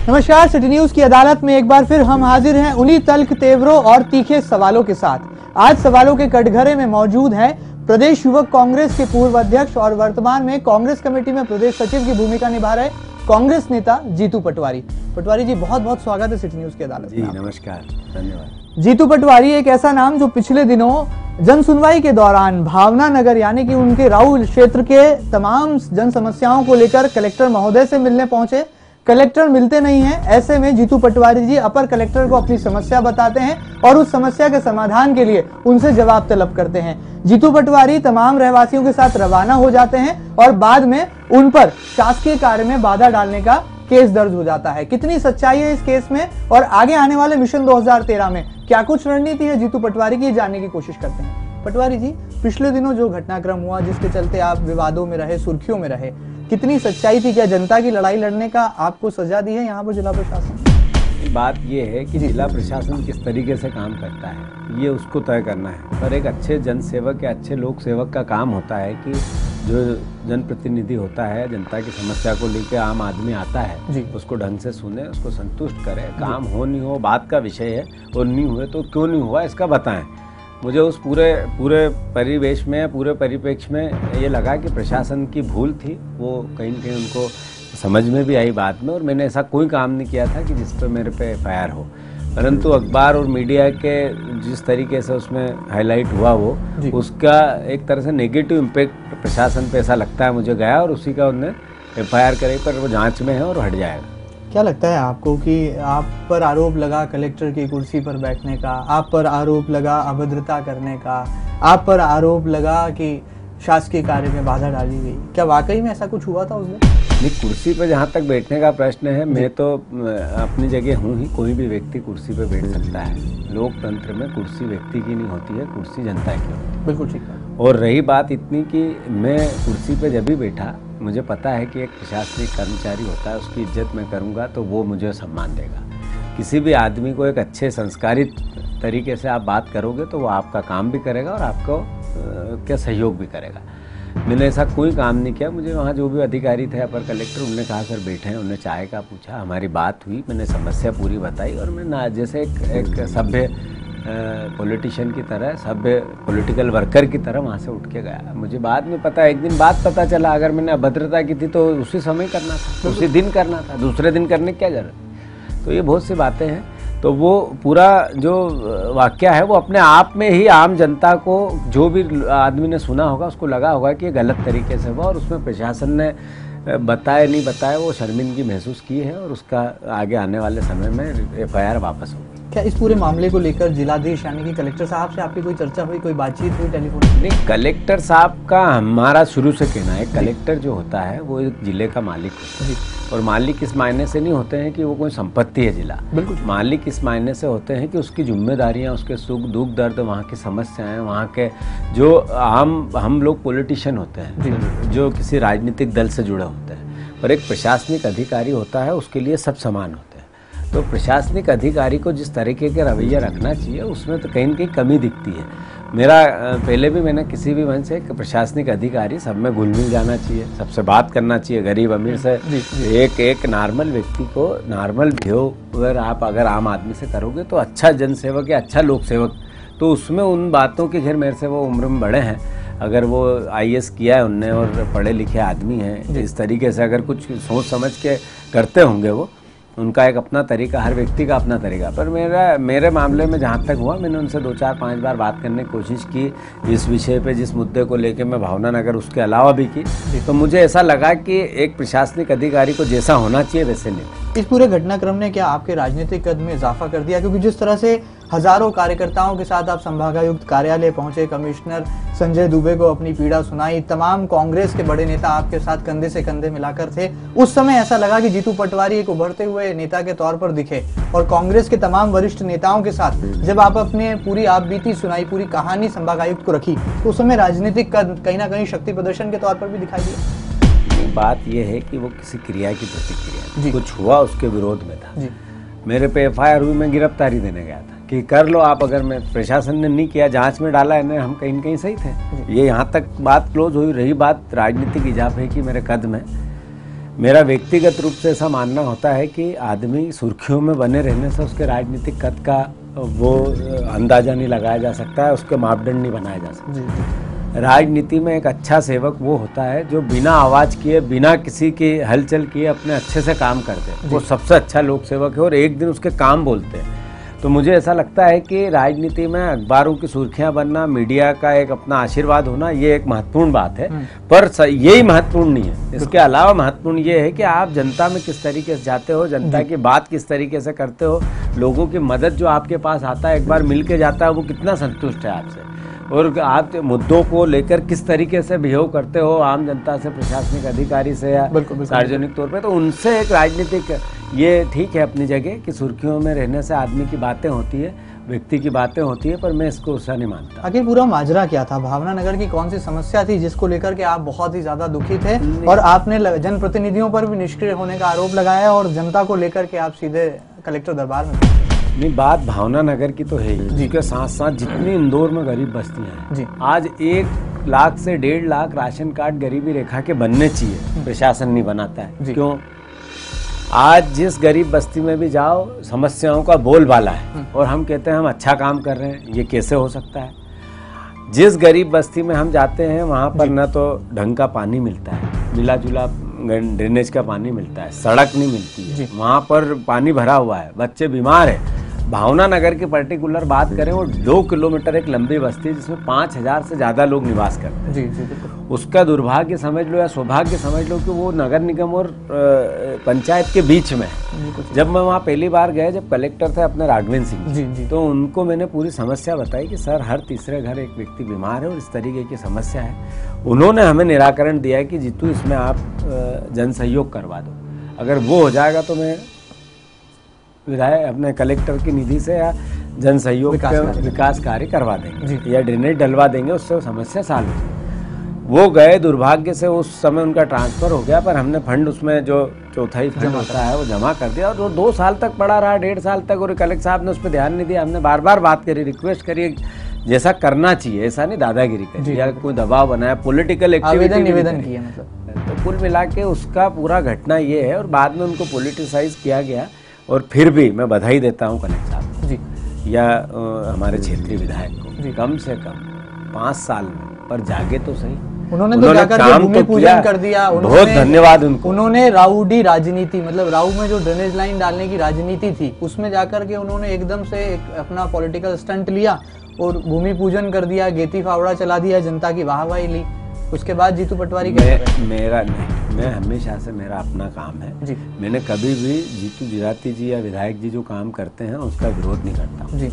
नमस्कार, city news की अदालत में एक बार फिर हम हाजिर हैं उन्हीं तल्ख तेवरों और तीखे सवालों के साथ। आज सवालों के कटघरे में मौजूद हैं प्रदेश युवक कांग्रेस के पूर्व अध्यक्ष और वर्तमान में कांग्रेस कमेटी में प्रदेश सचिव की भूमिका निभा रहे कांग्रेस नेता जीतू पटवारी। पटवारी जी, बहुत बहुत स्वागत है सिटी न्यूज की अदालत में। नमस्कार, धन्यवाद। जीतू पटवारी एक ऐसा नाम जो पिछले दिनों जन सुनवाई के दौरान भावना नगर यानी कि उनके राउ क्षेत्र के तमाम जन समस्याओं को लेकर कलेक्टर महोदय से मिलने पहुंचे। कलेक्टर मिलते नहीं हैं, ऐसे में जीतू पटवारी जी अपर कलेक्टर को अपनी समस्या बताते हैं और उस समस्या के समाधान के लिए उनसे जवाब तलब करते हैं। जीतू पटवारी तमाम रहवासियों के साथ रवाना हो जाते हैं और बाद में उन पर शासकीय कार्य में बाधा डालने का केस दर्ज हो जाता है। कितनी सच्चाई है इस केस में और आगे आने वाले मिशन 2013 में क्या कुछ रणनीति है जीतू पटवारी की, जानने की कोशिश करते हैं। पटवारी जी, पिछले दिनों जो घटनाक्रम हुआ जिसके चलते आप विवादों में रहे, सुर्खियों में रहे, कितनी सच्चाई थी? क्या जनता की लड़ाई लड़ने का आपको सजा दी है यहाँ पर जिला प्रशासन? बात ये है कि जिला प्रशासन किस तरीके से काम करता है ये उसको तय करना है, पर एक अच्छे जनसेवक या अच्छे लोक सेवक का काम होता है कि जो जनप्रतिनिधि होता है, जनता की समस्या को लेकर आम आदमी आता है उसको ढंग से सुने, उसको संतुष्ट करे। काम हो नहीं हो बात का विषय है, और नहीं हुए तो क्यों नहीं हुआ इसका बताएं। मुझे उस पूरे परिवेश में, पूरे परिप्रेक्ष्य में ये लगा कि प्रशासन की भूल थी, वो कहीं न कहीं उनको समझ में भी आई बाद में, और मैंने ऐसा कोई काम नहीं किया था कि जिस पे मेरे पे एफआईआर हो। परंतु अखबार और मीडिया के जिस तरीके से उसमें हाईलाइट हुआ वो उसका एक तरह से नेगेटिव इम्पैक्ट प्रशासन पे ऐसा लगता है मुझे गया, और उसी का उन्होंने एफआईआर करे, पर वो जाँच में है और हट जाएगा। क्या लगता है आपको कि आप पर आरोप लगा कलेक्टर की कुर्सी पर बैठने का, आप पर आरोप लगा अभद्रता करने का, आप पर आरोप लगा कि शासकीय कार्य में बाधा डाली गई, क्या वाकई में ऐसा कुछ हुआ था उस दिन? नहीं, कुर्सी पर जहाँ तक बैठने का प्रश्न है, मैं तो अपनी जगह हूँ ही, कोई भी व्यक्ति कुर्सी पर बैठ सकता है। लोकतंत्र में कुर्सी व्यक्ति की नहीं होती है, कुर्सी जनता की होती है। बिल्कुल ठीक है। और रही बात इतनी कि मैं कुर्सी पे जब भी बैठा, मुझे पता है कि एक प्रशासनिक कर्मचारी होता है, उसकी इज्जत मैं करूँगा तो वो मुझे सम्मान देगा। किसी भी आदमी को एक अच्छे संस्कारित तरीके से आप बात करोगे तो वो आपका काम भी करेगा और आपको क्या सहयोग भी करेगा। मैंने ऐसा कोई काम नहीं किया। मुझे वहाँ जो भी अधिकारी थे, अपर कलेक्टर, उन्होंने कहा सर बैठे हैं, उन्होंने चाय का पूछा, हमारी बात हुई, मैंने समस्या पूरी बताई, और मैं जैसे एक सभ्य पॉलिटिशियन की तरह, सभ्य पॉलिटिकल वर्कर की तरह वहाँ से उठ के गया। मुझे बाद में पता, एक दिन बाद पता चला, अगर मैंने अभद्रता की थी तो उसी समय करना था, उसी दिन करना था, दूसरे दिन करने की क्या जरूरत। तो ये बहुत सी बातें हैं। तो वो पूरा जो वाक्या है वो अपने आप में ही आम जनता को, जो भी आदमी ने सुना होगा उसको लगा होगा कि ये गलत तरीके से हुआ, और उसमें प्रशासन ने बताया नहीं बताया वो शर्मिंदगी महसूस की है, और उसका आगे आने वाले समय में एफआईआर वापस होगी। क्या इस पूरे मामले को लेकर जिलाधीश यानी कि कलेक्टर साहब से आपकी कोई चर्चा हुई, कोई बातचीत हुई टेलीफोन? नहीं, कलेक्टर साहब का हमारा शुरू से कहना है, कलेक्टर जो होता है वो एक जिले का मालिक होता है, और मालिक इस मायने से नहीं होते हैं कि वो कोई संपत्ति है जिला। बिल्कुल, मालिक इस मायने से होते हैं कि उसकी जिम्मेदारियां, उसके सुख दुख दर्द, वहाँ की समस्याएं, वहाँ के जो हम लोग पॉलिटिशियन होते हैं, जो किसी राजनीतिक दल से जुड़े होते हैं, और एक प्रशासनिक अधिकारी होता है, उसके लिए सब समान होते हैं। तो प्रशासनिक अधिकारी को जिस तरीके के रवैया रखना चाहिए उसमें तो कहीं न कहीं कमी दिखती है। मेरा पहले भी मैंने किसी भी मन से, प्रशासनिक अधिकारी सब में घुल मिल जाना चाहिए, सबसे बात करना चाहिए, गरीब अमीर से। एक नॉर्मल व्यक्ति को नॉर्मल बिहेव अगर आम आदमी से करोगे तो अच्छा जनसेवक या अच्छा लोक सेवक, तो उसमें उन बातों की, खैर मेरे से वो उम्र में बड़े हैं, अगर वो आईएएस किया है उनने और पढ़े लिखे आदमी हैं, इस तरीके से अगर कुछ सोच समझ के करते होंगे, वो उनका एक अपना तरीका, हर व्यक्ति का अपना तरीका। पर मेरे मामले में जहाँ तक हुआ, मैंने उनसे 2-4-5 बार बात करने की कोशिश की इस विषय पे, जिस मुद्दे को लेके मैं भावना नगर उसके अलावा भी की, तो मुझे ऐसा लगा कि एक प्रशासनिक अधिकारी को जैसा होना चाहिए वैसे नहीं। इस पूरे घटनाक्रम ने क्या आपके राजनीतिक कद में इजाफा कर दिया? क्योंकि जिस तरह से हजारों कार्यकर्ताओं के साथ आप संभागायुक्त कार्यालय पहुंचे, कमिश्नर संजय दुबे को अपनी पीड़ा सुनाई, तमाम कांग्रेस के बड़े नेता आपके साथ कंधे से कंधे मिलाकर थे, उस समय ऐसा लगा कि जीतू पटवारी एक उभरते हुए नेता के तौर पर दिखे। और कांग्रेस के तमाम वरिष्ठ नेताओं के साथ जब आप अपने पूरी आप बीती सुनाई, पूरी कहानी संभागायुक्त को रखी, तो उस समय राजनीतिक कद कहीं ना कहीं शक्ति प्रदर्शन के तौर पर भी दिखाई दिया। बात यह है कि वो किसी क्रिया की प्रतिक्रिया, कुछ हुआ उसके विरोध में था। मेरे पे एफआईआर हुई, मैं गिरफ्तारी देने गया था कि कर लो आप, अगर मैं, प्रशासन ने नहीं किया, जांच में डाला है, हम कहीं न कहीं सही थे। ये यहाँ तक बात क्लोज हुई। रही बात राजनीतिक इजाफे की मेरे कद में, मेरा व्यक्तिगत रूप से ऐसा मानना होता है कि आदमी सुर्खियों में बने रहने से उसके राजनीतिक कद का वो अंदाजा नहीं लगाया जा सकता है, उसके मापदंड नहीं बनाए जा सकते। राजनीति में एक अच्छा सेवक वो होता है जो बिना आवाज़ किए, बिना किसी की हलचल किए अपने अच्छे से काम करते हैं, वो सबसे अच्छा लोक सेवक है और एक दिन उसके काम बोलते हैं। तो मुझे ऐसा लगता है कि राजनीति में अखबारों की सुर्खियां बनना, मीडिया का एक अपना आशीर्वाद होना, ये एक महत्वपूर्ण बात है, पर यही महत्वपूर्ण नहीं है। इसके अलावा महत्वपूर्ण ये है कि आप जनता में किस तरीके से जाते हो, जनता की बात किस तरीके से करते हो, लोगों की मदद जो आपके पास आता है, एक बार मिल के जाता है, वो कितना संतुष्ट है आपसे, और आप मुद्दों को लेकर किस तरीके से बिहेव करते हो आम जनता से, प्रशासनिक अधिकारी से या सार्वजनिक तौर पे, तो उनसे एक राजनीतिक ये ठीक है अपनी जगह कि सुर्खियों में रहने से आदमी की बातें होती है, व्यक्ति की बातें होती है, पर मैं इसको ऐसा नहीं मानता। आखिर पूरा माजरा क्या था? भावना नगर की कौन सी समस्या थी जिसको लेकर के आप बहुत ही ज्यादा दुखी थे और आपने जनप्रतिनिधियों पर भी निष्क्रिय होने का आरोप लगाया और जनता को लेकर के आप सीधे कलेक्टर दरबार में? नहीं, बात भावना नगर की तो है ही, जिसके साथ साथ जितनी इंदौर में गरीब बस्तियां हैं, आज 1 लाख से 1.5 लाख राशन कार्ड गरीबी रेखा के बनने चाहिए, प्रशासन नहीं बनाता है। क्यों? आज जिस गरीब बस्ती में भी जाओ समस्याओं का बोलबाला है और हम कहते हैं हम अच्छा काम कर रहे हैं, ये कैसे हो सकता है? जिस गरीब बस्ती में हम जाते हैं वहाँ पर न तो ढंग का पानी मिलता है, मिला जुला ड्रेनेज का पानी मिलता है, सड़क नहीं मिलती है, वहाँ पर पानी भरा हुआ है, बच्चे बीमार है। भावना नगर की पर्टिकुलर बात करें, वो 2 किलोमीटर एक लंबी बस्ती है जिसमें 5000 से ज़्यादा लोग निवास करते हैं। उसका दुर्भाग्य समझ लो या सौभाग्य समझ लो कि वो नगर निगम और पंचायत के बीच में है। जब मैं वहाँ पहली बार गया, जब कलेक्टर थे अपने राघवेंद्र सिंह, तो उनको मैंने पूरी समस्या बताई कि सर हर तीसरे घर एक व्यक्ति बीमार है और इस तरीके की समस्या है। उन्होंने हमें निराकरण दिया है कि जीतू इसमें आप जन सहयोग करवा दो, अगर वो हो जाएगा तो मैं विधायक अपने कलेक्टर की निधि से या जन सहयोग के विकास कार्य करवा देंगे या ड्रेनेज डलवा देंगे, उससे समस्या सॉल्व होगी। वो गए, दुर्भाग्य से उस समय उनका ट्रांसफर हो गया, पर हमने फंड उसमें जो चौथाई फंड होता है वो जमा कर दिया और वो 2 साल तक पड़ा रहा, 1.5 साल तक, और कलेक्टर साहब ने उस पर ध्यान नहीं दिया। हमने बार बार बात करी, रिक्वेस्ट करी, जैसा करना चाहिए, ऐसा नहीं दादागिरी करी या कोई दबाव बनाया, पॉलिटिकल एक्टिविटी निवेदन किया, मतलब तो कुल मिला के उसका पूरा घटना ये है। और बाद में उनको पॉलिटिसाइज किया गया। और फिर भी मैं बधाई देता हूँ कलेक्टर साहब जी या हमारे क्षेत्रीय विधायक को, कम से कम 5 साल में, पर जागे तो सही। उन्होंने तो जाकर के भूमि पूजन कर दिया, बहुत धन्यवाद उनको। उन्होंने राउडी राजनीति, मतलब राउ में जो ड्रेनेज लाइन डालने की राजनीति थी, उसमें जाकर के उन्होंने एकदम से अपना पॉलिटिकल स्टंट लिया और भूमि पूजन कर दिया, गेती फावड़ा चला दिया, जनता की वाहवाही ली। उसके बाद जीतू पटवारी मेरा नहीं, मैं हमेशा से, मेरा अपना काम है जी। मैंने कभी भी जीतू जिराती जी या विधायक जी जो काम करते हैं उसका विरोध नहीं करता जी।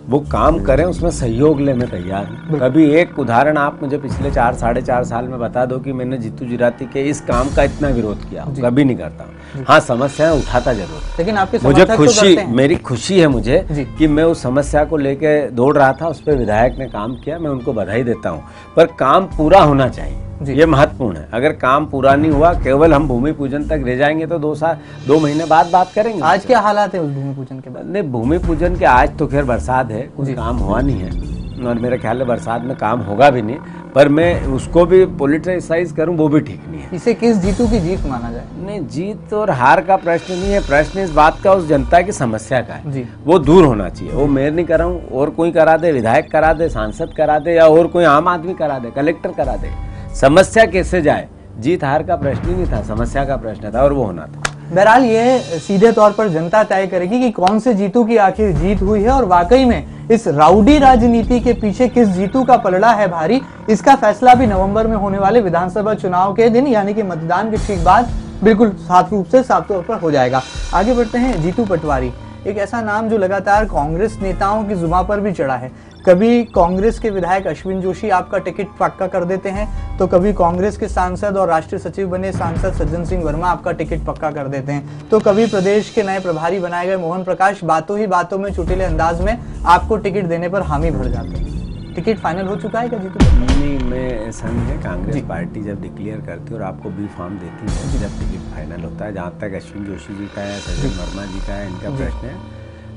वो काम करें, उसमें सहयोग ले, मैं तैयार हूँ। कभी एक उदाहरण आप मुझे पिछले 4 साढ़े 4 साल में बता दो कि मैंने जीतू जिराती के इस काम का इतना विरोध किया, कभी नहीं करता। हाँ, समस्याएं उठाता जरूर, लेकिन आपके मुझे खुशी, मेरी खुशी है मुझे कि मैं उस समस्या को लेके दौड़ रहा था, उस पर विधायक ने काम किया, मैं उनको बधाई देता हूँ। पर काम पूरा होना चाहिए, ये महत्वपूर्ण है। अगर काम पूरा नहीं हुआ, केवल हम भूमि पूजन तक रह जाएंगे तो 2 महीने बाद बात करेंगे। आज क्या हालात है उस भूमि पूजन के बाद? नहीं, भूमि पूजन के आज तो खैर बरसात है, कुछ काम हुआ नहीं है और मेरे ख्याल में बरसात में काम होगा भी नहीं, पर मैं उसको भी पॉलिटिसाइज करूं वो भी ठीक नहीं है। इसे किस जीतू की जीत माना जाए? नहीं, जीत और हार का प्रश्न नहीं है, प्रश्न इस बात का उस जनता की समस्या का है, वो दूर होना चाहिए। वो मैं नहीं कर रहा हूँ, और कोई करा दे, विधायक करा दे, सांसद करा दे, या और कोई आम आदमी करा दे, कलेक्टर करा दे, समस्या कैसे जाए। जीत हार का प्रश्न ही नहीं था, समस्या का प्रश्न था और वो होना था। बहरहाल ये सीधे तौर पर जनता तय करेगी कि कौन से जीतू की आखिर जीत हुई है और वाकई में इस राउडी राजनीति के पीछे किस जीतू का पलड़ा है भारी। इसका फैसला भी नवंबर में होने वाले विधानसभा चुनाव के दिन, यानी कि मतदान के ठीक बाद, बिल्कुल साफ रूप से साफ तौर पर हो जाएगा। आगे बढ़ते हैं। जीतू पटवारी एक ऐसा नाम जो लगातार कांग्रेस नेताओं की जुबान पर भी चढ़ा है। कभी कांग्रेस के विधायक अश्विन जोशी आपका टिकट पक्का कर देते हैं, तो कभी कांग्रेस के सांसद और राष्ट्रीय सचिव बने सांसद सज्जन सिंह वर्मा आपका टिकट पक्का कर देते हैं, तो कभी प्रदेश के नए प्रभारी बनाए गए मोहन प्रकाश बातों ही बातों में चुटीले अंदाज में आपको टिकट देने पर हामी भर जाते हैं। टिकट फाइनल हो चुका है क्या जीतू? नहीं, मैं ऐसा नहीं है। कांग्रेस पार्टी जब डिक्लेयर करती है और आपको बी फॉर्म देती है, जब टिकट फाइनल होता है, जहाँ तक अश्विन जोशी जी का है, सज्जन वर्मा जी का है, इनका प्रश्न है,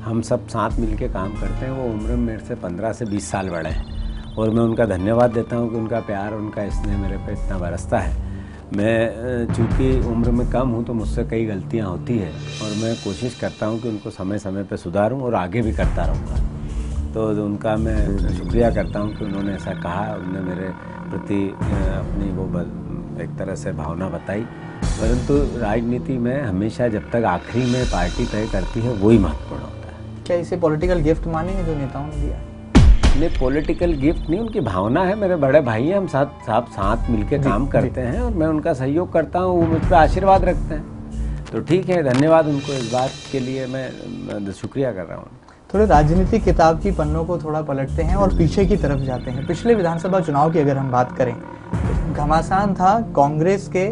हम सब साथ मिलके काम करते हैं। वो उम्र में मेरे से 15 से 20 साल बड़े हैं और मैं उनका धन्यवाद देता हूँ कि उनका प्यार, उनका स्नेह मेरे पे इतना बरसता है। मैं चूँकि उम्र में कम हूँ तो मुझसे कई गलतियाँ होती है और मैं कोशिश करता हूँ कि उनको समय समय पर सुधारूँ और आगे भी करता रहूँगा। तो उनका मैं शुक्रिया करता हूँ कि उन्होंने ऐसा कहा, उन्होंने मेरे प्रति अपनी वो एक तरह से भावना बताई। परंतु राजनीति में हमेशा जब तक आखिरी में पार्टी तय करती है वही महत्वपूर्ण होता है। क्या इसे पॉलिटिकल गिफ्ट मानेंगे जो नेताओं ने दिया? नहीं, पॉलिटिकल गिफ्ट नहीं, उनकी भावना है। मेरे बड़े भाई हैं, हम साथ मिलकर काम करते हैं और मैं उनका सहयोग करता हूँ, वो मुझ पर आशीर्वाद रखते हैं। तो ठीक है, धन्यवाद उनको इस बात के लिए, मैं शुक्रिया कर रहा हूँ। थोड़े राजनीतिक किताब की पन्नों को थोड़ा पलटते हैं और पीछे की तरफ जाते हैं। पिछले विधानसभा चुनाव की अगर हम बात करें, घमासान था कांग्रेस के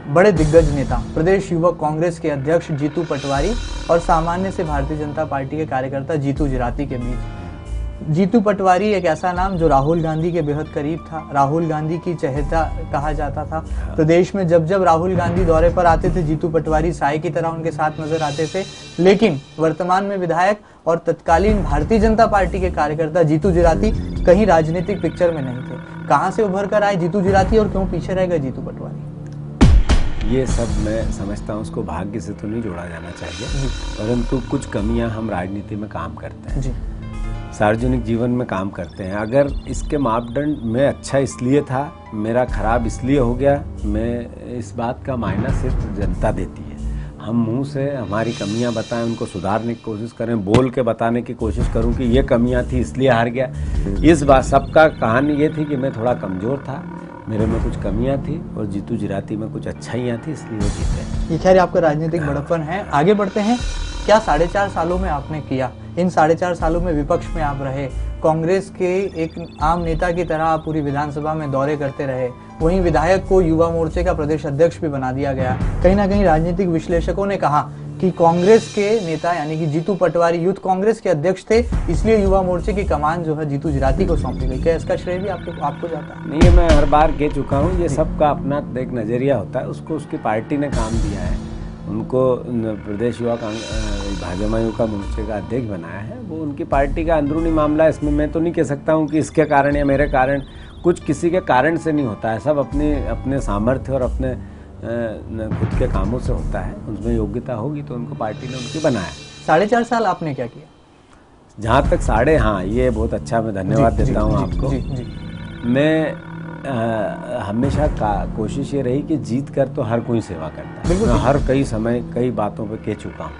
बड़े दिग्गज नेता, प्रदेश युवक कांग्रेस के अध्यक्ष जीतू पटवारी और सामान्य से भारतीय जनता पार्टी के कार्यकर्ता जीतू जिराती के बीच। जीतू पटवारी एक ऐसा नाम जो राहुल गांधी के बेहद करीब था, राहुल गांधी की चहेता कहा जाता था। प्रदेश में जब जब राहुल गांधी दौरे पर आते थे, जीतू पटवारी साय की तरह उनके साथ नजर आते थे। लेकिन वर्तमान में विधायक और तत्कालीन भारतीय जनता पार्टी के कार्यकर्ता जीतू जिराती कहीं राजनीतिक पिक्चर में नहीं थे। कहां से उभर कर आए जीतू जिराती और क्यों पीछे रह गए जीतू पटवारी? ये सब मैं समझता हूँ, उसको भाग्य से तो नहीं जोड़ा जाना चाहिए, परंतु कुछ कमियां हम राजनीति में काम करते हैं, सार्वजनिक जीवन में काम करते हैं। अगर इसके मापदंड में अच्छा इसलिए था, मेरा खराब इसलिए हो गया, मैं इस बात का मायना सिर्फ जनता देती है। हम मुंह से हमारी कमियां बताएं, उनको सुधारने की कोशिश करें, बोल के बताने की कोशिश करूं कि ये कमियां थी इसलिए हार गया। इस बात सबका कहानी ये थी कि मैं थोड़ा कमज़ोर था, मेरे में कुछ कमियां थी और जीतू जिराती में कुछ अच्छाइयाँ थी, इसलिए वो जीते। ये खैर आपका राजनीतिक बड़प्पन है। आगे बढ़ते हैं। क्या 4.5 सालों में आपने किया? इन 4.5 सालों में विपक्ष में आप रहे, कांग्रेस के एक आम नेता की तरह आप पूरी विधानसभा में दौरे करते रहे, वहीं विधायक को युवा मोर्चे का प्रदेश अध्यक्ष भी बना दिया गया। कहीं ना कहीं राजनीतिक विश्लेषकों ने कहा कि कांग्रेस के नेता यानी कि जीतू पटवारी यूथ कांग्रेस के अध्यक्ष थे, इसलिए युवा मोर्चे की कमान जो है जीतू जिराती को सौंपी गई। क्या इसका श्रेय भी आपको जाता है? नहीं, मैं हर बार कह चुका हूँ, ये सबका अपना एक नज़रिया होता है, उसको उसकी पार्टी ने काम दिया है, उनको प्रदेश युवा भाजपा युवा मोर्चे का अध्यक्ष बनाया है, वो उनकी पार्टी का अंदरूनी मामला है। इसमें मैं तो नहीं कह सकता हूँ कि इसके कारण या मेरे कारण, कुछ किसी के कारण से नहीं होता है, सब अपने सामर्थ्य और अपने खुद के कामों से होता है। उसमें योग्यता होगी तो उनको पार्टी ने उनकी बनाया। 4.5 साल आपने क्या किया? जहाँ तक हाँ, ये बहुत अच्छा, मैं धन्यवाद देता हूँ आपको। मैं हमेशा कोशिश ये रही कि जीत कर तो हर कोई सेवा करता है, मैं हर कई समय कई बातों पे कह चुका हूँ,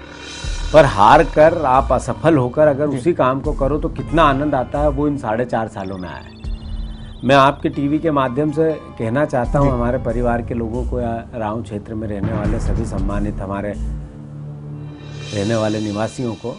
पर हार कर आप असफल होकर अगर उसी काम को करो तो कितना आनंद आता है, वो इन 4.5 सालों में आया है। मैं आपके टीवी के माध्यम से कहना चाहता हूँ हमारे परिवार के लोगों को या राव क्षेत्र में रहने वाले सभी सम्मानित हमारे रहने वाले निवासियों को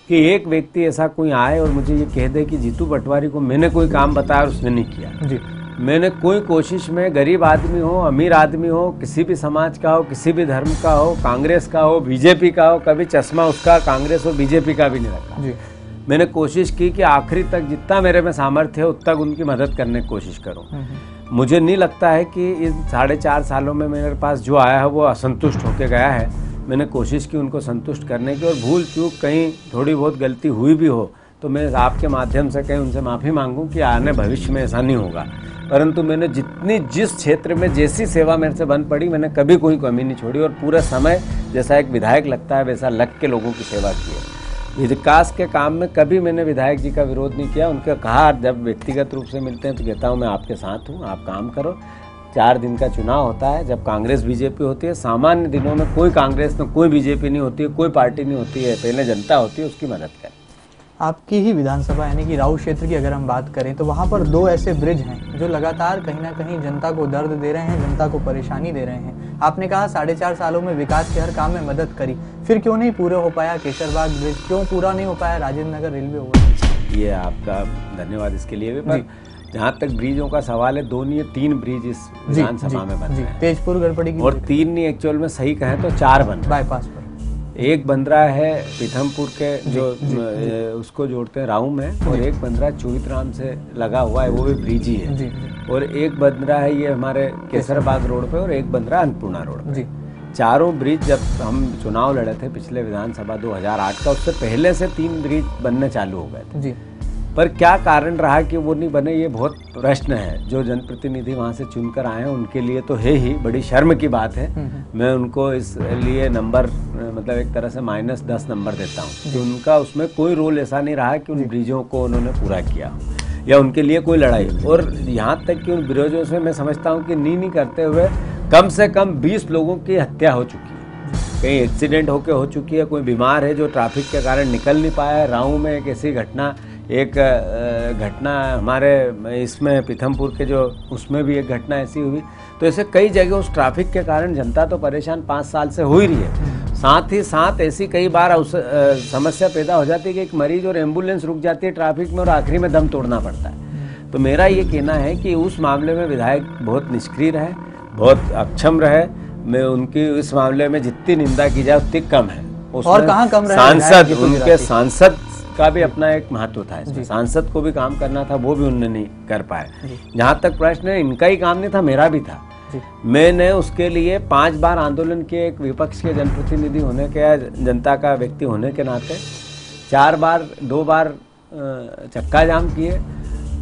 कि एक व्यक्ति ऐसा कोई आए और मुझे ये कह दे कि जीतू पटवारी को मैंने कोई काम बताया और उसने नहीं किया। मैंने कोई कोशिश में, गरीब आदमी हो, अमीर आदमी हो, किसी भी समाज का हो, किसी भी धर्म का हो, कांग्रेस का हो, बीजेपी का हो, कभी चश्मा उसका कांग्रेस और बीजेपी का भी नहीं रखा। मैंने कोशिश की कि आखिरी तक जितना मेरे में सामर्थ्य है उतना तक उनकी मदद करने की कोशिश करूं। मुझे नहीं लगता है कि इन 4.5 सालों में मेरे पास जो आया है वो असंतुष्ट होकर गया है। मैंने कोशिश की उनको संतुष्ट करने की, और भूल चूक कहीं थोड़ी बहुत गलती हुई भी हो तो मैं आपके माध्यम से कहीं उनसे माफ़ी मांगूं कि आने भविष्य में ऐसा नहीं होगा। परंतु मैंने जिस क्षेत्र में जैसी सेवा मेरे से बन पड़ी, मैंने कभी कोई कमी नहीं छोड़ी और पूरा समय जैसा एक विधायक लगता है वैसा लग के लोगों की सेवा की है। विकास के काम में कभी मैंने विधायक जी का विरोध नहीं किया। उनका कहा, जब व्यक्तिगत रूप से मिलते हैं तो कहता हूँ मैं आपके साथ हूँ, आप काम करो। 4 दिन का चुनाव होता है, जब कांग्रेस बीजेपी होती है, सामान्य दिनों में कोई कांग्रेस में कोई बीजेपी नहीं होती है, कोई पार्टी नहीं होती है, पहले जनता होती है, उसकी मदद करें। आपकी ही विधानसभा यानी कि राऊ क्षेत्र की अगर हम बात करें तो वहाँ पर 2 ऐसे ब्रिज हैं जो लगातार कहीं ना कहीं जनता को दर्द दे रहे हैं, जनता को परेशानी दे रहे हैं। आपने कहा 4.5 सालों में विकास के हर काम में मदद करी, फिर क्यों नहीं पूरा हो पाया केशरबाग ब्रिज, क्यों पूरा नहीं हो पाया राजेंद्र नगर रेलवे ओवरब्रिज? ये आपका धन्यवाद इसके लिए भी। पर जहाँ तक ब्रिजों का सवाल है, 2 नहीं 3 ब्रिज इस विधानसभा में बन रहे हैं, तेजपुर गड़बड़ी की, और 3 नहीं, एक्चुअल में सही कहें तो 4 बन बाईपास पर। एक बन रहा है पीथमपुर के जो उसको जोड़ते हैं राऊ में, और एक बन रहा है चोहितराम से लगा हुआ है, वो भी ब्रिज ही है, और एक बन रहा है ये हमारे केसरबाग रोड पे, और एक बन रहा है अन्नपूर्णा रोड पे। चारों ब्रिज जब हम चुनाव लड़े थे पिछले विधानसभा 2008 का, उससे पहले से 3 ब्रिज बनने चालू हो गए थे। पर क्या कारण रहा कि वो नहीं बने, ये बहुत प्रश्न है। जो जनप्रतिनिधि वहाँ से चुनकर आए हैं उनके लिए तो है ही बड़ी शर्म की बात है। मैं उनको इसलिए नंबर मतलब एक तरह से -10 नंबर देता हूँ कि उनका उसमें कोई रोल ऐसा नहीं रहा कि उन ब्रिजों को उन्होंने पूरा किया या उनके लिए कोई लड़ाई। और यहाँ तक कि उन ब्रिजों से मैं समझता हूँ कि नहीं करते हुए कम से कम 20 लोगों की हत्या हो चुकी है, कहीं एक्सीडेंट होके हो चुकी है, कोई बीमार है जो ट्रैफिक के कारण निकल नहीं पाया है। राऊ में एक ऐसी घटना हमारे इसमें पीथमपुर के जो उसमें भी एक घटना ऐसी हुई। तो ऐसे कई जगह उस ट्रैफिक के कारण जनता तो परेशान 5 साल से हो ही रही है। साथ ही साथ ऐसी कई बार समस्या पैदा हो जाती है कि एक मरीज और एम्बुलेंस रुक जाती है ट्रैफिक में और आखिरी में दम तोड़ना पड़ता है। तो मेरा ये कहना है कि उस मामले में विधायक बहुत निष्क्रिय रहे, बहुत अक्षम रहे। मैं उनकी इस मामले में जितनी निंदा की जाए उतनी कम है। और कहाँ कम रहे? सांसद, उनके सांसद का भी अपना एक महत्व था इसमें। सांसद को भी काम करना था, वो भी उन्होंने नहीं कर पाए। जहाँ तक प्रश्न है, इनका ही काम नहीं था, मेरा भी था। मैंने उसके लिए 5 बार आंदोलन किए, एक विपक्ष के जनप्रतिनिधि होने के, जनता का व्यक्ति होने के नाते 2 बार चक्का जाम किए,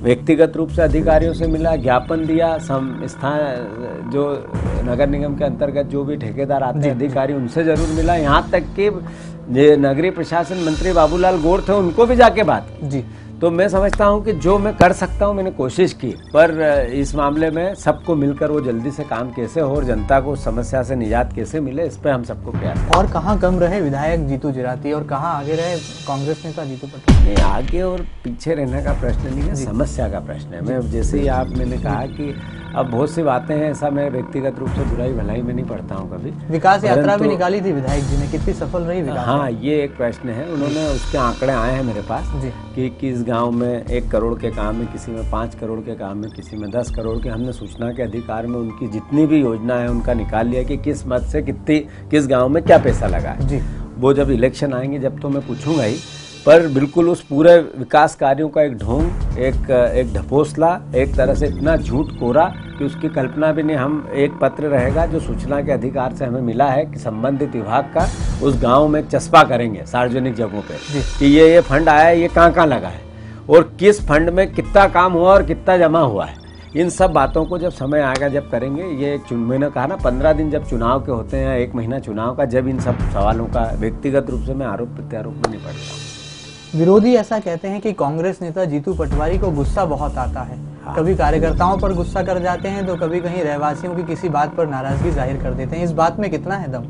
व्यक्तिगत रूप से अधिकारियों से मिला, ज्ञापन दिया, स्थान जो नगर निगम के अंतर्गत जो भी ठेकेदार आते हैं अधिकारी उनसे जरूर मिला, यहाँ तक कि नगरीय प्रशासन मंत्री बाबूलाल गौड़ थे उनको भी जाके बात की। तो मैं समझता हूँ कि जो मैं कर सकता हूँ मैंने कोशिश की, पर इस मामले में सबको मिलकर वो जल्दी से काम कैसे हो और जनता को समस्या से निजात कैसे मिले, इस पर हम सबको प्यार। और कहाँ कम रहे विधायक जीतू जिराती और कहाँ आगे रहे कांग्रेस नेता जीतू पटवारी? आगे और पीछे रहने का प्रश्न नहीं है, समस्या का प्रश्न है। मैं जैसे ही मैंने कहा कि अब बहुत सी बातें हैं, ऐसा मैं व्यक्तिगत रूप से बुराई भलाई में नहीं पढ़ता हूँ कभी। विकास यात्रा भी निकाली थी विधायक जी ने, कितनी सफल रही विकास? हाँ, ये एक प्रश्न है। उन्होंने उसके आंकड़े आए हैं मेरे पास कि किस गांव में 1 करोड़ के काम है, किसी में 5 करोड़ के काम है, किसी में 10 करोड़ के। हमने सूचना के अधिकार में उनकी जितनी भी योजना है उनका निकाल लिया कि किस मत से किस गाँव में क्या पैसा लगा है। वो जब इलेक्शन आएंगे जब तो मैं पूछूंगा ही, पर बिल्कुल उस पूरे विकास कार्यों का एक ढोंग, एक ढपोसला, एक तरह से इतना झूठ कोरा कि उसकी कल्पना भी नहीं। हम एक पत्र रहेगा जो सूचना के अधिकार से हमें मिला है कि संबंधित विभाग का उस गांव में एक चस्पा करेंगे सार्वजनिक जगहों पे कि ये फंड आया है, ये कहाँ लगा है और किस फंड में कितना काम हुआ और कितना जमा हुआ है। इन सब बातों को जब समय आएगा जब करेंगे। ये मैंने कहा ना 15 दिन जब चुनाव के होते हैं, 1 महीना चुनाव का, जब इन सब सवालों का व्यक्तिगत रूप से मैं आरोप प्रत्यारोप में नहीं पड़ता हूँ। विरोधी ऐसा कहते हैं कि कांग्रेस नेता जीतू पटवारी को गुस्सा बहुत आता है। कभी कार्यकर्ताओं पर गुस्सा कर जाते हैं तो कभी कहीं रहवासियों की किसी बात पर नाराजगी जाहिर कर देते हैं। इस बात में कितना है दम?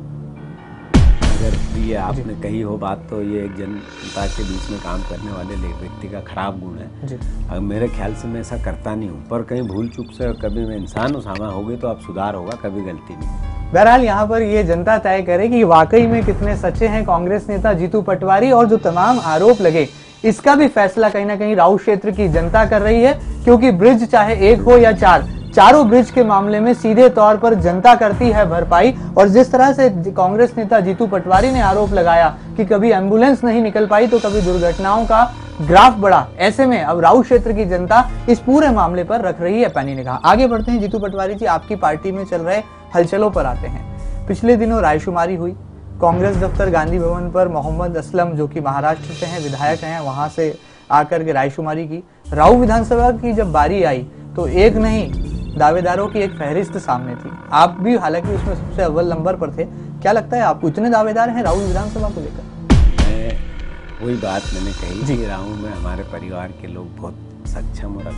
अगर ये आपने कही हो बात तो ये एक जनता के बीच में काम करने वाले व्यक्ति का खराब गुण है। अब मेरे ख्याल से मैं ऐसा करता नहीं हूँ, पर कहीं भूल चूक से कभी मैं इंसान हूँ, सामा हो गई तो अब सुधार होगा, कभी गलती नहीं। बहरहाल यहाँ पर ये जनता तय करे कि वाकई में कितने सच्चे हैं कांग्रेस नेता जीतू पटवारी, और जो तमाम आरोप लगे इसका भी फैसला कहीं ना कहीं राऊ क्षेत्र की जनता कर रही है, क्योंकि ब्रिज चाहे 1 हो या 4, चारों ब्रिज के मामले में सीधे तौर पर जनता करती है भरपाई। और जिस तरह से कांग्रेस नेता जीतू पटवारी ने आरोप लगाया कि कभी एम्बुलेंस नहीं निकल पाई तो कभी दुर्घटनाओं का ग्राफ बढ़ा, ऐसे में अब राऊ क्षेत्र की जनता इस पूरे मामले पर रख रही है पैनी निगाह। आगे बढ़ते हैं जीतू पटवारी जी, आपकी पार्टी में चल रहे हलचलों पर आते हैं। पिछले दिनों रायशुमारी हुई, कांग्रेस दफ्तर गांधी भवन पर मोहम्मद असलम जो कि महाराष्ट्र से हैं, विधायक हैं, वहां से आकर के रायशुमारी की। राऊ विधानसभा की जब बारी आई तो एक नहीं दावेदारों की एक फहरिस्त सामने थी। आप भी हालांकि उसमें सबसे अव्वल नंबर पर थे। क्या लगता है आपको, इतने दावेदार हैं राऊ विधानसभा को लेकर? वही बात मैंने कही कि राऊ में हमारे परिवार के लोग बहुत सक्षम और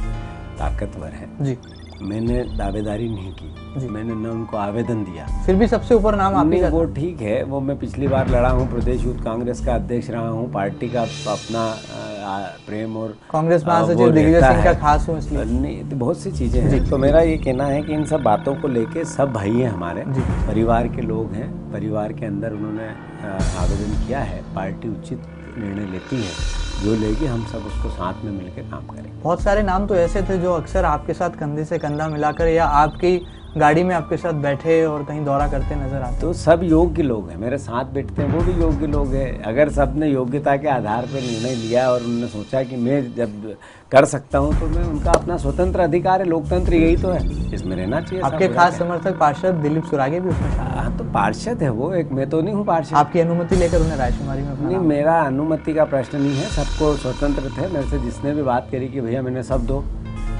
ताकतवर हैं जी। मैंने दावेदारी नहीं की, मैंने न उनको आवेदन दिया, फिर भी सबसे ऊपर नाम आप ही का। वो ठीक है, वो मैं पिछली बार लड़ा हूँ, प्रदेश यूथ कांग्रेस का अध्यक्ष रहा हूँ, पार्टी का अपना प्रेम और कांग्रेस महासचिव दिग्विजय सिंह का खास हूँ, इसलिए नहीं तो बहुत सी चीजें हैं। तो मेरा ये कहना है कि इन सब बातों को लेके सब भाई हैं, हमारे परिवार के लोग हैं, परिवार के अंदर उन्होंने आवेदन किया है, पार्टी उचित निर्णय लेती है, जो लेगी हम सब उसको साथ में मिलकर काम करें। बहुत सारे नाम तो ऐसे थे जो अक्सर आपके साथ कंधे से कंधा मिलाकर या आपकी गाड़ी में आपके साथ बैठे और कहीं दौरा करते नजर आते? तो सब योग्य लोग हैं, मेरे साथ बैठते हैं वो भी योग्य लोग हैं। अगर सबने योग्यता के आधार पर निर्णय लिया और उन्होंने सोचा कि मैं जब कर सकता हूं तो मैं, उनका अपना स्वतंत्र अधिकार है, लोकतंत्र यही तो है, इसमें रहना चाहिए। आपके खास समर्थक पार्षद दिलीप सुरागे भी उसमें? हाँ, तो पार्षद है वो, एक मैं तो नहीं हूँ पार्षद। आपकी अनुमति लेकर उन्हें रायशुमारी में? नहीं, मेरा अनुमति का प्रश्न नहीं है, सबको स्वतंत्र थे। मेरे से जिसने भी बात करी कि भैया मैंने सब दो,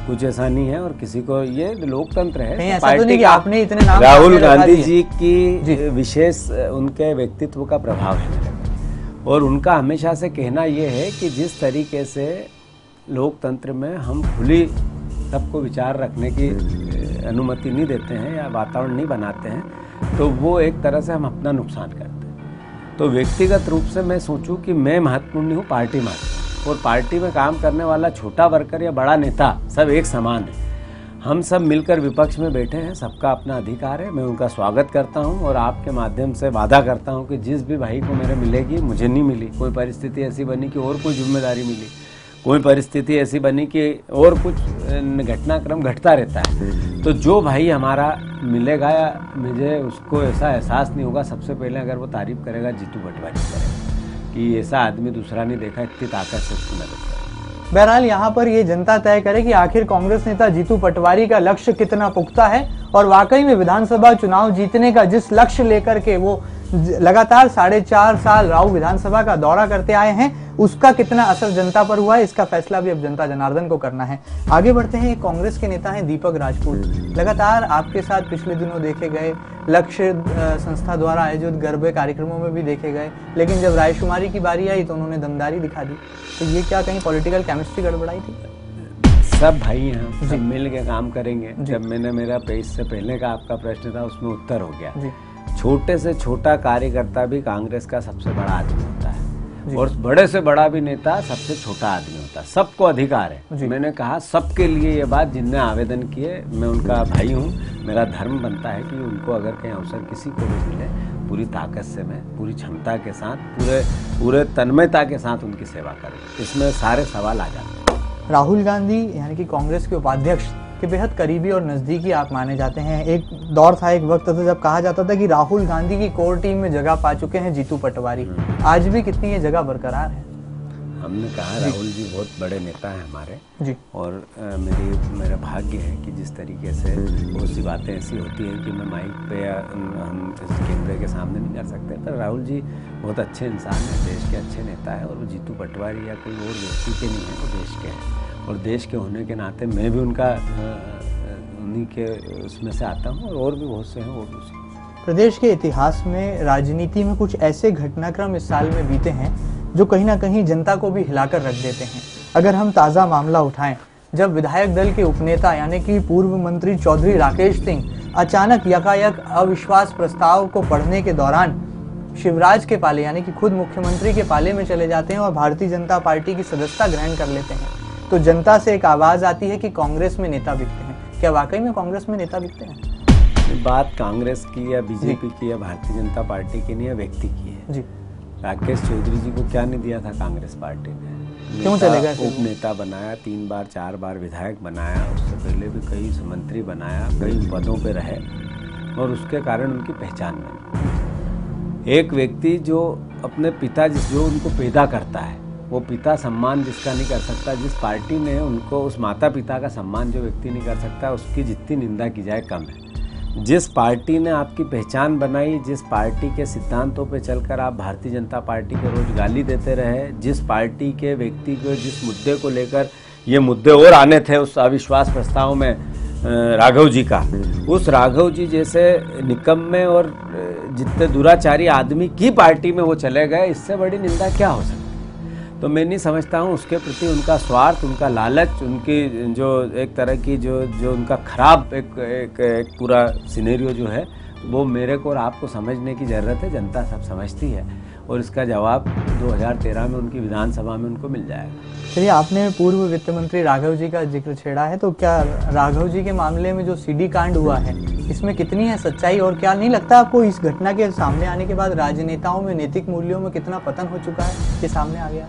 कुछ ऐसा नहीं है। और किसी को, ये लोकतंत्र है। ऐसा तो नहीं कि आपने इतने नाम राहुल गांधी जी की विशेष उनके व्यक्तित्व का प्रभाव है मेरे पर, और उनका हमेशा से कहना ये है कि जिस तरीके से लोकतंत्र में हम खुली सबको विचार रखने की अनुमति नहीं देते हैं या वातावरण नहीं बनाते हैं, तो वो एक तरह से हम अपना नुकसान करते हैं। तो व्यक्तिगत रूप से मैं सोचूं कि मैं महत्वपूर्ण नहीं हूँ, पार्टी महत्वपूर्ण, और पार्टी में काम करने वाला छोटा वर्कर या बड़ा नेता सब एक समान है। हम सब मिलकर विपक्ष में बैठे हैं, सबका अपना अधिकार है। मैं उनका स्वागत करता हूं और आपके माध्यम से वादा करता हूं कि जिस भी भाई को मेरे मिलेगी, मुझे नहीं मिली, कोई परिस्थिति ऐसी बनी कि और कोई जिम्मेदारी मिली, कोई परिस्थिति ऐसी बनी कि और कुछ घटनाक्रम घटता रहता है, तो जो भाई हमारा मिलेगा या मुझे उसको ऐसा एहसास नहीं होगा, सबसे पहले अगर वो तारीफ करेगा जीतू पटवारी करेगा कि ऐसा आदमी दूसरा नहीं देखा, इतनी ताकत से उसकी मदद करेगा। बहरहाल यहाँ पर ये जनता तय करे कि आखिर कांग्रेस नेता जीतू पटवारी का लक्ष्य कितना पुख्ता है और वाकई में विधानसभा चुनाव जीतने का जिस लक्ष्य लेकर के वो लगातार 4.5 साल राऊ विधानसभा का दौरा करते आए हैं, उसका कितना असर जनता पर हुआ है, इसका फैसला भी अब जनता जनार्दन को करना है। आगे बढ़ते हैं। कांग्रेस के नेता हैं दीपक राजपूत, लगातार आपके साथ पिछले दिनों देखे गए, लक्ष्य संस्था द्वारा आयोजित गरबे कार्यक्रमों में भी देखे गए, लेकिन जब रायशुमारी की बारी आई तो उन्होंने दमदारी दिखा दी। तो ये क्या कहीं पॉलिटिकल केमिस्ट्री गड़बड़ाई थी? सब भाई हैं, सब मिल के काम करेंगे। जब मैंने मेरा पेज से पहले का आपका प्रश्न था उसमें उत्तर हो गया। छोटे से छोटा कार्यकर्ता भी कांग्रेस का सबसे बड़ा आदमी होता है और बड़े से बड़ा भी नेता सबसे छोटा आदमी होता है। सबको अधिकार है। मैंने कहा सबके लिए ये बात, जिनने आवेदन किए, मैं उनका भाई हूँ, मेरा धर्म बनता है कि उनको अगर कहीं अवसर किसी को भी मिले, पूरी ताकत से मैं पूरी क्षमता के साथ पूरे तन्मयता के साथ उनकी सेवा करूँ। इसमें सारे सवाल आ जाते हैं। राहुल गांधी यानी कि कांग्रेस के उपाध्यक्ष के बेहद करीबी और नजदीकी आप माने जाते हैं। एक दौर था, एक वक्त था जब कहा जाता था कि राहुल गांधी की कोर टीम में जगह पा चुके हैं जीतू पटवारी। आज भी कितनी ये जगह बरकरार है? हमने कहा राहुल जी बहुत बड़े नेता हैं हमारे जी, और मेरा भाग्य है कि जिस तरीके से बहुत सी बातें ऐसी होती हैं कि मैं माइक पे या हम इस कैमरे के सामने नहीं कर सकते, पर राहुल जी बहुत अच्छे इंसान हैं, देश के अच्छे नेता है, और वो जीतू पटवारी या कोई और व्यक्ति के नहीं है, वो देश के हैं। और देश के होने के नाते मैं भी उनका उन्हीं के उसमें से आता हूँ, और भी बहुत से हैं वो भी। प्रदेश के इतिहास में, राजनीति में कुछ ऐसे घटनाक्रम इस साल में बीते हैं जो कहीं ना कहीं जनता को भी हिलाकर रख देते हैं। अगर हम ताज़ा मामला उठाएं, जब विधायक दल के उपनेता यानी कि पूर्व मंत्री चौधरी राकेश सिंह अचानक यकायक अविश्वास प्रस्ताव को पढ़ने के दौरान शिवराज के पाले यानी कि खुद मुख्यमंत्री के पाले में चले जाते हैं और भारतीय जनता पार्टी की सदस्यता ग्रहण कर लेते हैं, तो जनता से एक आवाज आती है कि कांग्रेस में नेता बिकते हैं। क्या वाकई में कांग्रेस में नेता बिकते हैं? बात कांग्रेस की या बीजेपी की या भारतीय जनता पार्टी की नहीं है, व्यक्ति की है जी। राकेश चौधरी जी को क्या नहीं दिया था कांग्रेस पार्टी ने? क्यों चले गए? उप नेता बनाया, 3 बार 4 बार विधायक बनाया, उससे पहले भी कई मंत्री बनाया, कई पदों पे रहे, और उसके कारण उनकी पहचान बनी। एक व्यक्ति जो अपने पिता जो उनको पैदा करता है, वो पिता सम्मान जिसका नहीं कर सकता, जिस पार्टी ने उनको, उस माता पिता का सम्मान जो व्यक्ति नहीं कर सकता, उसकी जितनी निंदा की जाए कम है। जिस पार्टी ने आपकी पहचान बनाई, जिस पार्टी के सिद्धांतों पे चलकर आप भारतीय जनता पार्टी को रोज गाली देते रहे, जिस पार्टी के व्यक्ति को, जिस मुद्दे को लेकर ये मुद्दे और आने थे उस अविश्वास प्रस्ताव में राघव जी का, उस राघव जी जैसे निकम्मे और जितने दुराचारी आदमी की पार्टी में वो चले गए, इससे बड़ी निंदा क्या हो सकती? तो मैं नहीं समझता हूँ उसके प्रति उनका स्वार्थ, उनका लालच, उनकी जो एक तरह की जो उनका खराब एक पूरा सिनेरियो जो है, वो मेरे को और आपको समझने की ज़रूरत है। जनता सब समझती है और इसका जवाब 2013 में उनकी विधानसभा में उनको मिल जाएगा। चलिए, आपने पूर्व वित्त मंत्री राघव जी का जिक्र छेड़ा है, तो क्या राघव जी के मामले में जो सीडी कांड हुआ है, इसमें कितनी है सच्चाई, और क्या नहीं लगता आपको इस घटना के सामने आने के बाद राजनेताओं में नैतिक मूल्यों में कितना पतन हो चुका है, ये सामने आ गया?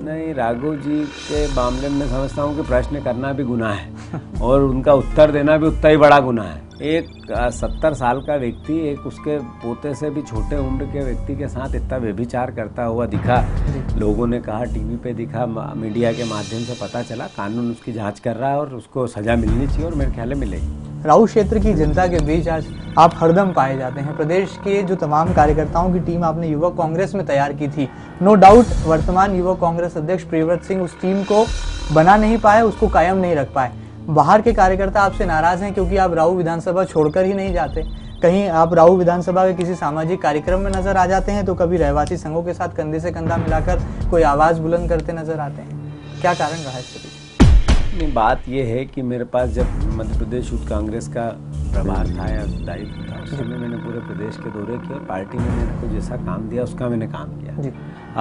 नहीं, राघव जी के मामले में समझता हूँ कि प्रश्न करना भी गुनाह है। और उनका उत्तर देना भी उतना ही बड़ा गुनाह है। एक 70 साल का व्यक्ति एक उसके पोते से भी छोटे उम्र के व्यक्ति के साथ इतना व्यभिचार करता हुआ दिखा, लोगों ने कहा, टीवी पे दिखा, मीडिया के माध्यम से पता चला, कानून उसकी जांच कर रहा है और उसको सजा मिलनी चाहिए और मेरे ख्याल में मिलेगी। राऊ क्षेत्र की जनता के बीच आज आप हरदम पाए जाते हैं। प्रदेश के जो तमाम कार्यकर्ताओं की टीम आपने युवक कांग्रेस में तैयार की थी, नो डाउट वर्तमान युवक कांग्रेस अध्यक्ष प्रियव्रत सिंह उस टीम को बना नहीं पाए, उसको कायम नहीं रख पाए। बाहर के कार्यकर्ता आपसे नाराज हैं क्योंकि आप राऊ विधानसभा छोड़कर ही नहीं जाते। कहीं आप राऊ विधानसभा के किसी सामाजिक कार्यक्रम में नजर आ जाते हैं तो कभी रहवासी संघों के साथ कंधे से कंधा मिलाकर कोई आवाज बुलंद करते नजर आते हैं। क्या कारण रहा है इसके पीछे? नहीं, बात यह है कि मेरे पास जब मध्य प्रदेश यूथ कांग्रेस का प्रभार था या दायित्व था, उस समय मैंने पूरे प्रदेश के दौरे किए और पार्टी ने मेरे को जैसा काम दिया उसका मैंने काम किया।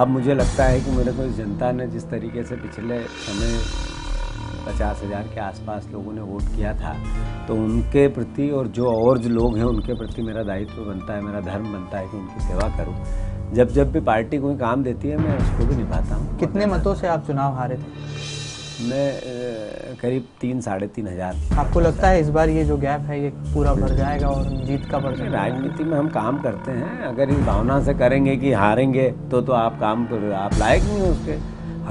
अब मुझे लगता है कि मेरे को इस जनता ने जिस तरीके से पिछले समय 50,000 के आसपास लोगों ने वोट किया था, तो उनके प्रति और जो लोग हैं उनके प्रति मेरा दायित्व बनता है, मेरा धर्म बनता है कि उनकी सेवा करूं। जब भी पार्टी कोई काम देती है मैं उसको भी निभाता हूं। कितने मतों से आप चुनाव हारे थे? मैं करीब 3-3.5 हज़ार। आपको लगता है इस बार ये जो गैप है ये पूरा भर जाएगा और जीत का परसेंट? राजनीति में हम काम करते हैं, अगर इस भावना से करेंगे कि हारेंगे तो आप काम कर, आप लायक नहीं हो उसके।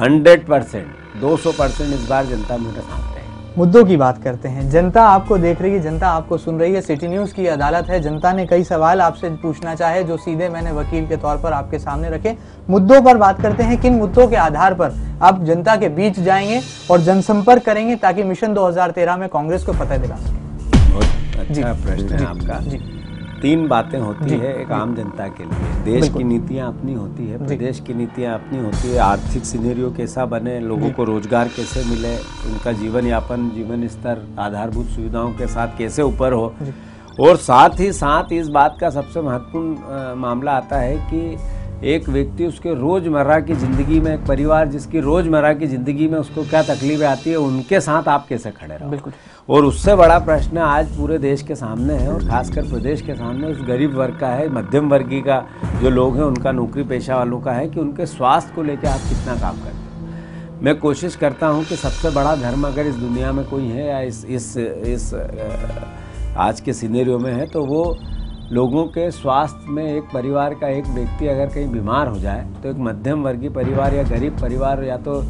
100%, 200% इस बार जनता मेरे साथ है। मुद्दों की बात करते हैं। जनता आपको देख रही है, जनता आपको सुन रही है। सिटी न्यूज़ की अदालत है। जनता ने कई सवाल आपसे पूछना चाहे जो सीधे मैंने वकील के तौर पर आपके सामने रखे। मुद्दों पर बात करते हैं। किन मुद्दों के आधार पर आप जनता के बीच जाएंगे और जनसंपर्क करेंगे ताकि मिशन 2013 में कांग्रेस को फतह दिला सके? बहुत अच्छा प्रश्न है आपका। 3 बातें होती है एक आम जनता के लिए। देश की नीतियां अपनी होती है, प्रदेश की नीतियां अपनी होती है, आर्थिक सिनेरियो कैसा बने, लोगों को रोजगार कैसे मिले, उनका जीवन यापन, जीवन स्तर आधारभूत सुविधाओं के साथ कैसे ऊपर हो, और साथ ही साथ इस बात का सबसे महत्वपूर्ण मामला आता है कि एक व्यक्ति उसके रोजमर्रा की जिंदगी में, एक परिवार जिसकी रोजमर्रा की जिंदगी में उसको क्या तकलीफें आती है, उनके साथ आप कैसे खड़े रहो। बिल्कुल। और उससे बड़ा प्रश्न आज पूरे देश के सामने है और खासकर प्रदेश के सामने उस गरीब वर्ग का है, मध्यम वर्गीय का जो लोग हैं उनका, नौकरी पेशा वालों का है कि उनके स्वास्थ्य को लेकर आप कितना काम करते हो। मैं कोशिश करता हूं कि सबसे बड़ा धर्म अगर इस दुनिया में कोई है या इस आज के सिनेरियो में है तो वो लोगों के स्वास्थ्य में, एक परिवार का एक व्यक्ति अगर कहीं बीमार हो जाए तो एक मध्यम वर्गीय परिवार या गरीब परिवार या तो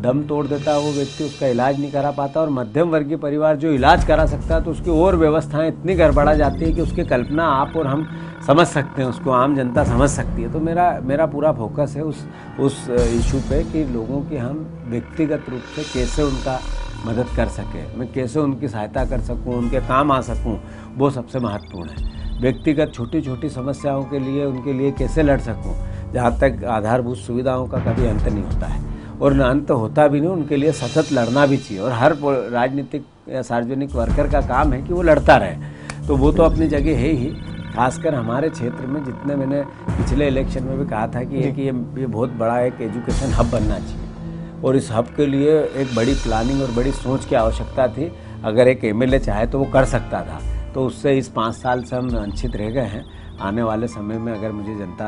दम तोड़ देता है वो व्यक्ति, उसका इलाज नहीं करा पाता, और मध्यम वर्गीय परिवार जो इलाज करा सकता है तो उसकी और व्यवस्थाएं इतनी गड़बड़ा जाती है कि उसकी कल्पना आप और हम समझ सकते हैं, उसको आम जनता समझ सकती है। तो मेरा पूरा फोकस है उस इशू पे कि लोगों की हम व्यक्तिगत रूप से कैसे उनका मदद कर सकें, मैं कैसे उनकी सहायता कर सकूं, उनके काम आ सकूं, वो सबसे महत्वपूर्ण है। व्यक्तिगत छोटी छोटी समस्याओं के लिए उनके लिए कैसे लड़ सकूं, जहाँ तक आधारभूत सुविधाओं का कभी अंत नहीं होता है और न अंत होता भी नहीं, उनके लिए सतत लड़ना भी चाहिए। और हर राजनीतिक या सार्वजनिक वर्कर का काम है कि वो लड़ता रहे, तो वो तो अपनी जगह है ही। खासकर हमारे क्षेत्र में, जितने मैंने पिछले इलेक्शन में भी कहा था कि ये बहुत बड़ा एक एजुकेशन हब बनना चाहिए और इस हब के लिए एक बड़ी प्लानिंग और बड़ी सोच की आवश्यकता थी। अगर एक एमएलए चाहे तो वो कर सकता था, तो उससे इस 5 साल से हम वंचित रह गए हैं। आने वाले समय में अगर मुझे जनता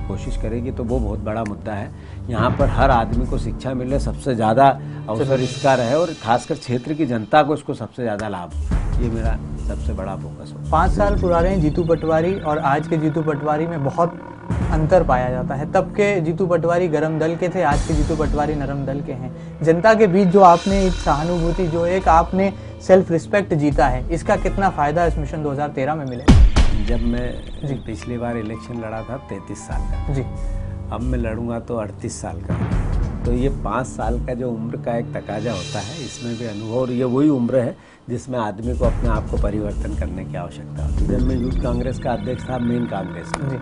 कोशिश करेगी तो वो बहुत बड़ा मुद्दा है। यहाँ पर हर आदमी को शिक्षा मिले, सबसे ज़्यादा अवसर इसका रहे और खासकर क्षेत्र की जनता को इसको सबसे ज़्यादा लाभ, ये मेरा सबसे बड़ा फोकस हो। 5 साल पुराने जीतू पटवारी और आज के जीतू पटवारी में बहुत अंतर पाया जाता है। तब के जीतू पटवारी गरम दल के थे, आज के जीतू पटवारी नरम दल के हैं। जनता के बीच जो आपने एक सहानुभूति, जो एक आपने सेल्फ रिस्पेक्ट जीता है, इसका कितना फायदा इस मिशन 2013 में मिलेगा? जब मैं पिछली बार इलेक्शन लड़ा था 33 साल का जी, अब मैं लड़ूंगा तो 38 साल का, तो ये 5 साल का जो उम्र का एक तकाजा होता है, इसमें भी अनुभव, और ये वही उम्र है जिसमें आदमी को अपने आप को परिवर्तन करने की आवश्यकता होती है। जब मैं यूथ कांग्रेस का अध्यक्ष था, मेन कांग्रेस में,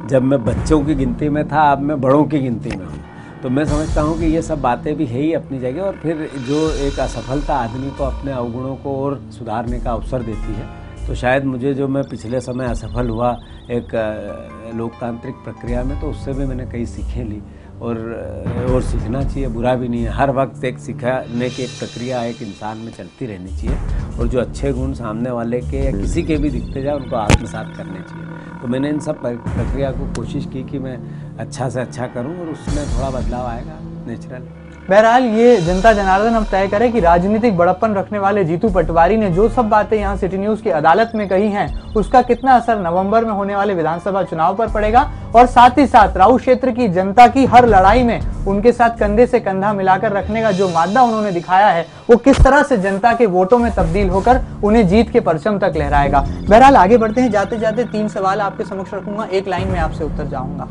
जब मैं बच्चों की गिनती में था, अब मैं बड़ों की गिनती में हूँ, तो मैं समझता हूँ कि ये सब बातें भी है ही अपनी जगह। और फिर जो एक असफलता आदमी को अपने अवगुणों को और सुधारने का अवसर देती है, तो शायद मुझे जो मैं पिछले समय असफल हुआ एक लोकतांत्रिक प्रक्रिया में, तो उससे भी मैंने कई सीखें ली और सीखना चाहिए, बुरा भी नहीं है। हर वक्त एक सीखने की एक प्रक्रिया एक इंसान में चलती रहनी चाहिए और जो अच्छे गुण सामने वाले के या किसी के भी दिखते जाए उनको आत्मसात करने चाहिए। तो मैंने इन सब प्रक्रिया को कोशिश की कि मैं अच्छा से अच्छा करूं और उसमें थोड़ा बदलाव आएगा, नेचुरल। बहरहाल ये जनता जनार्दन अब तय करे कि राजनीतिक बड़प्पन रखने वाले जीतू पटवारी ने जो सब बातें यहाँ सिटी न्यूज की अदालत में कही हैं, उसका कितना असर नवंबर में होने वाले विधानसभा चुनाव पर पड़ेगा, और साथ ही साथ राऊ क्षेत्र की जनता की हर लड़ाई में उनके साथ कंधे से कंधा मिलाकर रखने का जो मादा उन्होंने दिखाया है, वो किस तरह से जनता के वोटों में तब्दील होकर उन्हें जीत के परचम तक लहराएगा। बहरहाल आगे बढ़ते हैं, जाते जाते 3 सवाल आपके समक्ष रखूंगा, एक लाइन में आपसे उत्तर चाहूंगा।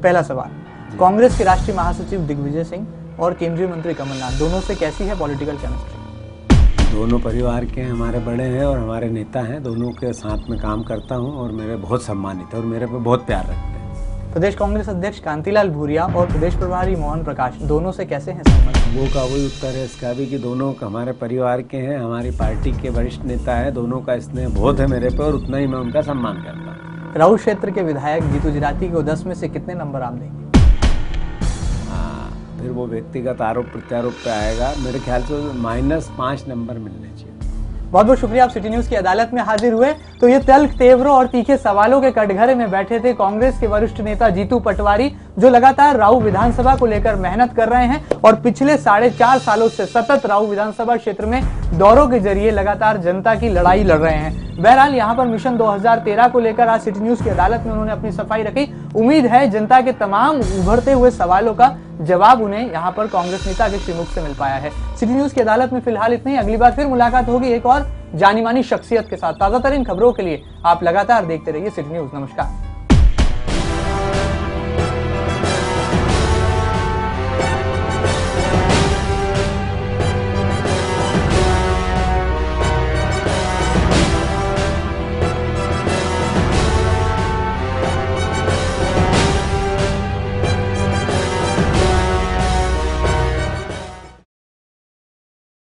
पहला सवाल, कांग्रेस के राष्ट्रीय महासचिव दिग्विजय सिंह और केंद्रीय मंत्री कमलनाथ दोनों से कैसी है पॉलिटिकल केमिस्ट्री? दोनों परिवार के हमारे बड़े हैं और हमारे नेता हैं, दोनों के साथ में काम करता हूं और मेरे बहुत सम्मानित है और मेरे पे बहुत प्यार रखते हैं। प्रदेश कांग्रेस अध्यक्ष कांतिलाल भूरिया और प्रदेश प्रभारी मोहन प्रकाश दोनों से कैसे हैं संबंध? वो का वही उत्तर है इसका भी कि दोनों हमारे परिवार के हैं, हमारी पार्टी के वरिष्ठ नेता है, दोनों का स्नेह बहुत है मेरे पे और उतना ही मैं उनका सम्मान करता हूँ। राऊ क्षेत्र के विधायक जीतू जिराती को 10 में से कितने नंबर आप देंगे? फिर वो व्यक्तिगत आरोप प्रत्यारोप पे आएगा, मेरे ख्याल से -5 नंबर मिलने चाहिए। बहुत बहुत शुक्रिया, आप सिटी न्यूज की अदालत में हाजिर हुए। तो ये तल्ख तेवरों और तीखे सवालों के कटघरे में बैठे थे कांग्रेस के वरिष्ठ नेता जीतू पटवारी, जो लगातार राऊ विधानसभा को लेकर मेहनत कर रहे हैं और पिछले 4.5 सालों से सतत राऊ विधानसभा क्षेत्र में दौरों के जरिए लगातार जनता की लड़ाई लड़ रहे हैं। बहरहाल यहाँ पर मिशन 2013 को लेकर आज सिटी न्यूज की अदालत में उन्होंने अपनी सफाई रखी। उम्मीद है जनता के तमाम उभरते हुए सवालों का जवाब उन्हें यहाँ पर कांग्रेस नेता के श्रीमुख से मिल पाया है। सिटी न्यूज की अदालत में फिलहाल इतना ही, अगली बार फिर मुलाकात होगी एक और जानी मानी शख्सियत के साथ। ताजा तरीन खबरों के लिए आप लगातार देखते रहिए सिटी न्यूज। नमस्कार।